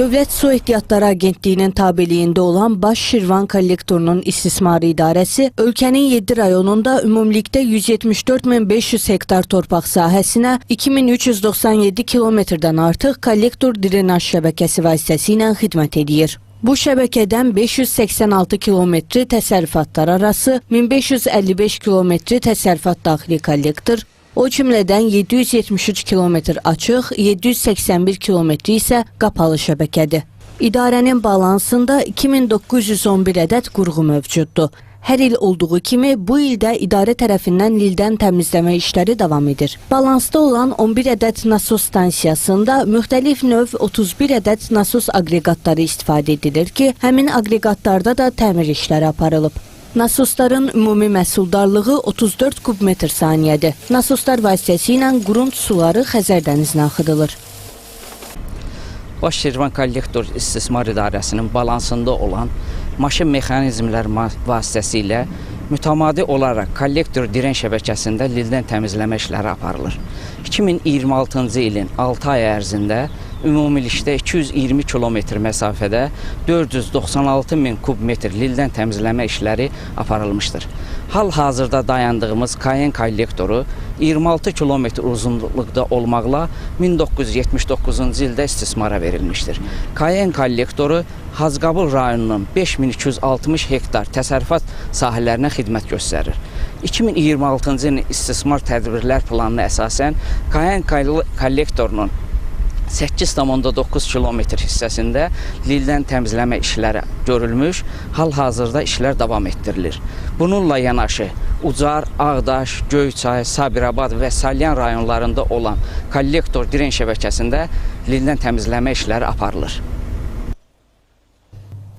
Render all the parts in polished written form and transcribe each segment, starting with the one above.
Dövlət Su Ehtiyatları Agentliyinin tabeliyində olan Baş Şirvan kollektorunun istismarı idarəsi ölkənin 7 rayonunda ümumilikdə 174.500 hektar torpaq sahəsinə 2397 kilometrdən artıq kollektor drenaj şəbəkəsi vasitəsilə xidmət edir. Bu şəbəkədən 586 kilometri təsərrüfatlar arası, 1555 kilometri təsərrüfat daxili kollektor, o cümlədən 773 kilometr açıq, 781 kilometri isə qapalı şəbəkədir. İdarənin balansında 2911 ədəd qurğu mövcuddur. Hər il olduğu kimi bu ildə idarə tərəfindən lildən təmizləmə işləri davam edir. Balansda olan 11 ədəd nasos stansiyasında müxtəlif növ 31 ədəd nasos aqreqatları istifadə edilir ki, həmin aqreqatlarda da təmir işləri aparılıb. Nasosların ümumi məhsuldarlığı 34 kub metr saniyədir. Nasoslar vasitəsilə qurund suları Xəzər dənizinə axıdılır. Baş Şirvan kollektor istismar idarəsinin balansında olan maşın mexanizmlər vasitəsilə mütəmadi olaraq kollektor diren şəbəkəsində lildən təmizləmə işləri aparılır. 2026-cı ilin 6 ay ərzində ümumilikdə 220 kilometr məsafədə 496 min kub metr lildən təmizləmə işləri aparılmışdır. Hal-hazırda dayandığımız Kayen kollektoru 26 kilometr uzunluqda olmaqla 1979-cu ildə istismara verilmişdir. Kayen kollektoru Hacıqabul rayonunun 5260 hektar təsərrüfat sahələrinə xidmət göstərir. 2026-cı ilin istismar tədbirlər planına əsasən Kayen kollektorunun 8,9 kilometr hissəsində lildən təmizləmə işləri görülmüş, hal-hazırda işlər davam etdirilir. Bununla yanaşı Ucar, Ağdaş, Göyçay, Sabirabad və Salyan rayonlarında olan kollektor diren şəbəkəsində lildən təmizləmə işləri aparılır.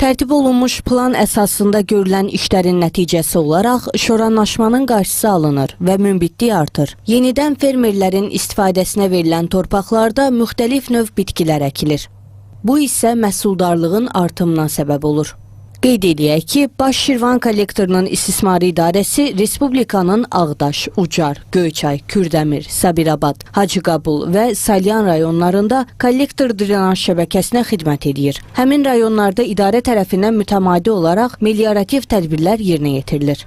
Tərtib olunmuş plan əsasında görülən işlərin nəticəsi olaraq şoranlaşmanın qarşısı alınır və münbitlik artır. Yenidən fermerlərin istifadəsinə verilən torpaqlarda müxtəlif növ bitkilər əkilir. Bu isə məhsuldarlığın artımına səbəb olur. Qeyd edək ki, Baş Şirvan kollektorunun istismarı idarəsi Respublikanın Ağdaş, Ucar, Göyçay, Kürdəmir, Sabirabad, Hacıqabul və Salyan rayonlarında kollektor drenaj şəbəkəsinə xidmət edir. Həmin rayonlarda idarə tərəfindən mütəmadi olaraq meliorativ tədbirlər yerinə yetirilir.